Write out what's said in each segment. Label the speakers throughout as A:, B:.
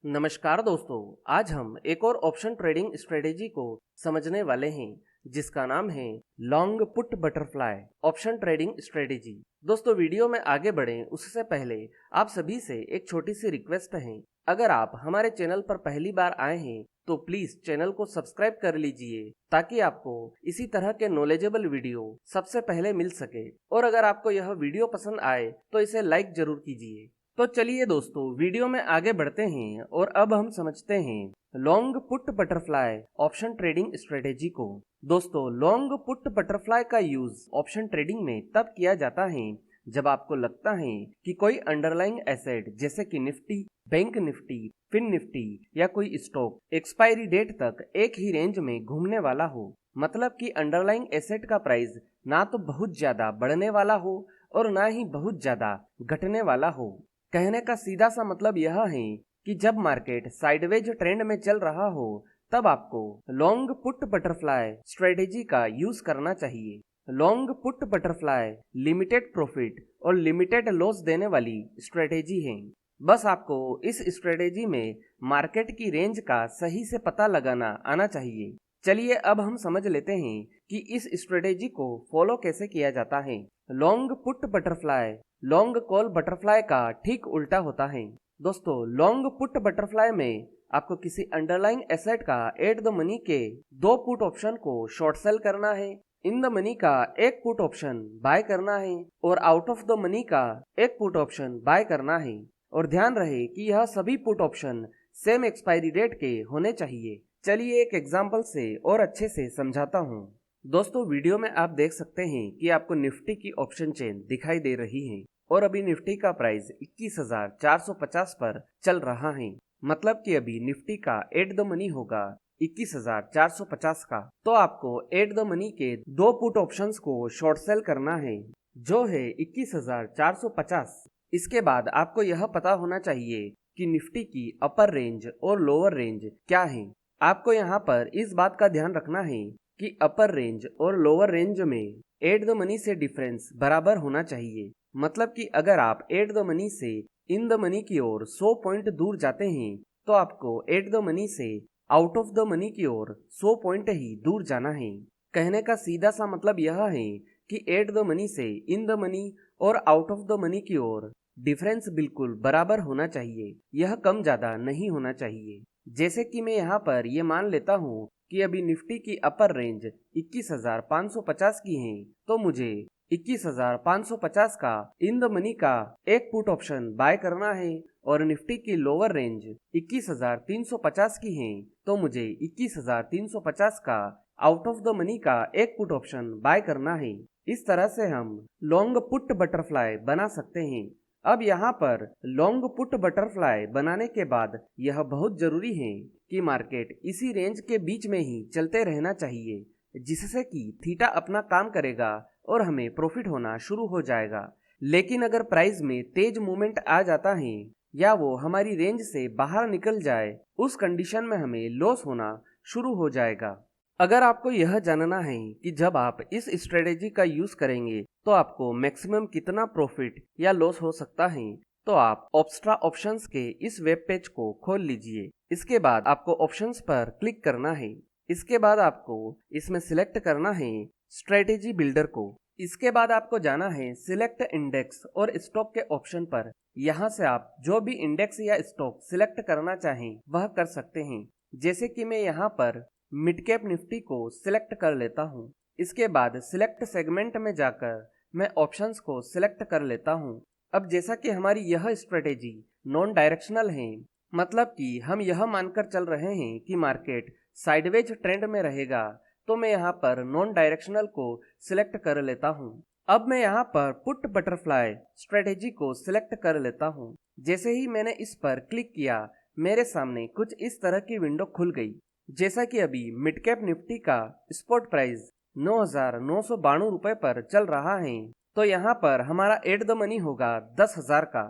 A: नमस्कार दोस्तों, आज हम एक और ऑप्शन ट्रेडिंग स्ट्रेटेजी को समझने वाले हैं जिसका नाम है long put butterfly option trading strategy. दोस्तों, वीडियो में आगे बढ़ें उससे पहले आप सभी से एक छोटी सी रिक्वेस्ट है। अगर आप हमारे चैनल पर पहली बार आए हैं तो प्लीज चैनल को सब्सक्राइब कर लीजिए ताकि आपको इसी तरह के नॉलेजेबल वीडियो सबसे पहले मिल सके। और अगर आपको यह वीडियो पसंद आए तो इसे लाइक जरूर कीजिए। तो चलिए दोस्तों, वीडियो में आगे बढ़ते हैं और अब हम समझते हैं long put butterfly option trading strategy को। दोस्तों, लॉन्ग पुट बटरफ्लाई का यूज ऑप्शन ट्रेडिंग में तब किया जाता है जब आपको लगता है कि कोई अंडरलाइंग एसेट जैसे कि निफ्टी, बैंक निफ्टी, फिन निफ्टी या कोई स्टॉक एक्सपायरी डेट तक एक ही रेंज में घूमने वाला हो। मतलब कि अंडरलाइंग एसेट का प्राइस ना तो बहुत ज्यादा बढ़ने वाला हो और ना ही बहुत ज्यादा घटने वाला हो। कहने का सीधा सा मतलब यह है कि जब मार्केट साइडवेज ट्रेंड में चल रहा हो तब आपको लॉन्ग पुट बटरफ्लाई स्ट्रेटेजी का यूज करना चाहिए। Long put butterfly limited profit और लिमिटेड लॉस देने वाली स्ट्रेटेजी है। बस आपको इस स्ट्रेटेजी में मार्केट की रेंज का सही से पता लगाना आना चाहिए। चलिए अब हम समझ लेते हैं कि इस स्ट्रेटेजी को फॉलो कैसे किया जाता है। Long put butterfly long call butterfly का ठीक उल्टा होता है। दोस्तों, लॉन्ग पुट बटरफ्लाई में आपको किसी अंडरलाइंग एसेट का एट द मनी के दो पुट ऑप्शन को शॉर्ट सेल करना है, इन द मनी का एक पुट ऑप्शन बाय करना है और आउट ऑफ द मनी का एक पुट ऑप्शन बाय करना है। और ध्यान रहे कि यह सभी put option same expiry date के होने चाहिए। चलिए एक एग्जांपल से और अच्छे से समझाता हूँ। दोस्तों, वीडियो में आप देख सकते हैं कि आपको निफ्टी की ऑप्शन चेन दिखाई दे रही है और अभी निफ्टी का प्राइस 21,450 पर चल रहा है। मतलब कि अभी निफ्टी का एट द मनी होगा 21,450 का। तो आपको एट द मनी के दो पुट ऑप्शंस को शॉर्ट सेल करना है जो है 21,450। इसके बाद आपको यह पता होना चाहिए कि निफ्टी की अपर रेंज और लोअर रेंज क्या है। आपको यहाँ पर इस बात का ध्यान रखना है कि अपर रेंज और लोअर रेंज में एट द मनी से डिफरेंस बराबर होना चाहिए। मतलब कि अगर आप एट द मनी से इन द मनी की ओर 100 पॉइंट दूर जाते हैं तो आपको एट द मनी से आउट ऑफ द मनी की ओर 100 पॉइंट ही दूर जाना है। कहने का सीधा सा मतलब यह है कि एट द मनी से इन द मनी और आउट ऑफ द मनी की ओर डिफरेंस बिल्कुल बराबर होना चाहिए, यह कम ज्यादा नहीं होना चाहिए। जैसे कि मैं यहाँ पर ये मान लेता हूँ कि अभी निफ्टी की अपर रेंज 21,550 की है, तो मुझे 21,550 का इन द मनी का एक पुट ऑप्शन बाय करना है और निफ्टी की लोअर रेंज 21,350 की है, तो मुझे 21,350 का आउट ऑफ द मनी का एक पुट ऑप्शन बाय करना है। इस तरह से हम लॉन्ग पुट बटरफ्लाई बना सकते हैं। अब यहाँ पर लॉन्ग पुट बटरफ्लाई बनाने के बाद यह बहुत जरूरी है कि मार्केट इसी रेंज के बीच में ही चलते रहना चाहिए, जिससे कि थीटा अपना काम करेगा और हमें प्रॉफिट होना शुरू हो जाएगा। लेकिन अगर प्राइस में तेज मूवमेंट आ जाता है या वो हमारी रेंज से बाहर निकल जाए, उस कंडीशन में हमें लॉस होना शुरू हो जाएगा। अगर आपको यह जानना है कि जब आप इस स्ट्रेटेजी का यूज करेंगे तो आपको मैक्सिमम कितना प्रॉफिट या लॉस हो सकता है, तो आप ऑप्स्ट्रा ऑप्शंस के इस वेब पेज को खोल लीजिए। इसके बाद आपको ऑप्शंस पर क्लिक करना है। इसके बाद आपको इसमें सिलेक्ट करना है स्ट्रेटेजी बिल्डर को। इसके बाद आपको जाना है सिलेक्ट इंडेक्स और स्टॉक के ऑप्शन पर। यहाँ से आप जो भी इंडेक्स या स्टॉक सिलेक्ट करना चाहें वह कर सकते हैं। जैसे कि मैं यहाँ पर मिड कैप निफ्टी को सिलेक्ट कर लेता हूँ। इसके बाद सिलेक्ट सेगमेंट में जाकर मैं ऑप्शंस को सिलेक्ट कर लेता हूँ। अब जैसा कि हमारी यह स्ट्रेटेजी नॉन डायरेक्शनल है, मतलब कि हम यह मानकर चल रहे हैं कि मार्केट साइडवेज ट्रेंड में रहेगा, तो मैं यहाँ पर नॉन डायरेक्शनल को सिलेक्ट कर लेता हूँ। अब मैं यहाँ पर पुट बटरफ्लाई स्ट्रेटेजी को सिलेक्ट कर लेता हूँ। जैसे ही मैंने इस पर क्लिक किया, मेरे सामने कुछ इस तरह की विंडो खुल गई। जैसा कि अभी मिड कैप निफ्टी का स्पॉट प्राइस 9,992 रुपए पर चल रहा है, तो यहाँ पर हमारा एट द मनी होगा 10,000 का।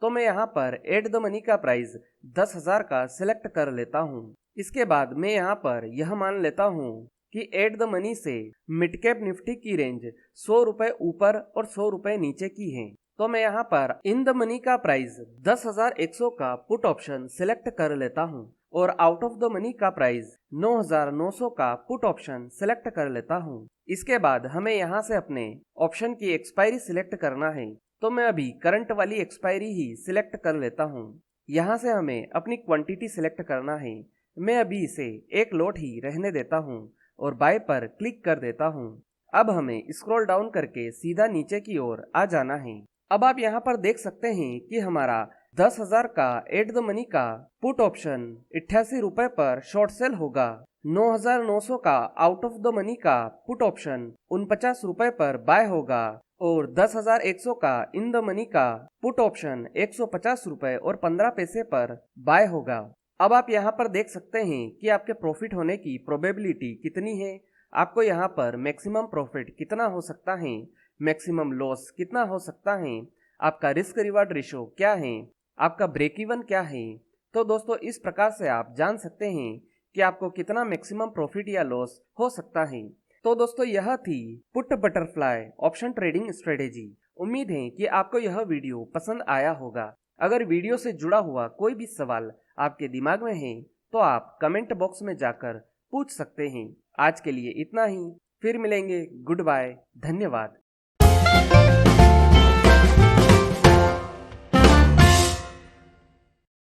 A: तो मैं यहाँ पर एट द मनी का प्राइस 10,000 का सिलेक्ट कर लेता हूँ। इसके बाद मैं यहाँ पर यह मान लेता हूँ कि एट द मनी से मिड कैप निफ्टी की रेंज 100 रुपए ऊपर और 100 रुपए नीचे की है, तो मैं यहाँ पर इन द मनी का प्राइस 10,100 का पुट ऑप्शन सिलेक्ट कर लेता हूँ और आउट ऑफ द मनी का प्राइस 9,900 का पुट ऑप्शन सिलेक्ट कर लेता हूँ। इसके बाद हमें यहाँ से अपने ऑप्शन की एक्सपायरी सिलेक्ट करना है, तो मैं अभी करंट वाली एक्सपायरी ही सिलेक्ट कर लेता हूँ। यहाँ से हमें अपनी क्वांटिटी सिलेक्ट करना है। मैं अभी इसे 1 लॉट ही रहने देता हूँ और बाय पर क्लिक कर देता हूँ। अब हमें स्क्रॉल डाउन करके सीधा नीचे की ओर आ जाना है। अब आप यहाँ पर देख सकते हैं कि हमारा 10,000 का एट द मनी का पुट ऑप्शन 88 रुपए पर शॉर्ट सेल होगा। 9,900 का आउट ऑफ द मनी का पुट ऑप्शन 49 रुपए पर बाय होगा और 10,100 का इन द मनी का पुट ऑप्शन 150 रुपए और 15 पैसे पर बाय होगा। अब आप यहाँ पर देख सकते हैं कि आपके प्रॉफिट होने की प्रोबेबिलिटी कितनी है। आपको यहाँ पर मैक्सिमम प्रॉफिट कितना हो सकता है, मैक्सिमम लॉस कितना हो सकता है, आपका रिस्क रिवार्ड रेशो क्या है, आपका ब्रेक इवन क्या है। तो दोस्तों इस प्रकार से आप जान सकते हैं कि आपको कितना मैक्सिमम प्रॉफिट या लॉस हो सकता है। तो दोस्तों यह थी put butterfly option trading strategy. उम्मीद है कि आपको यह वीडियो पसंद आया होगा। अगर वीडियो से जुड़ा हुआ कोई भी सवाल आपके दिमाग में है तो आप कमेंट बॉक्स में जाकर पूछ सकते हैं। आज के लिए इतना ही, फिर मिलेंगे। गुड बाय, धन्यवाद।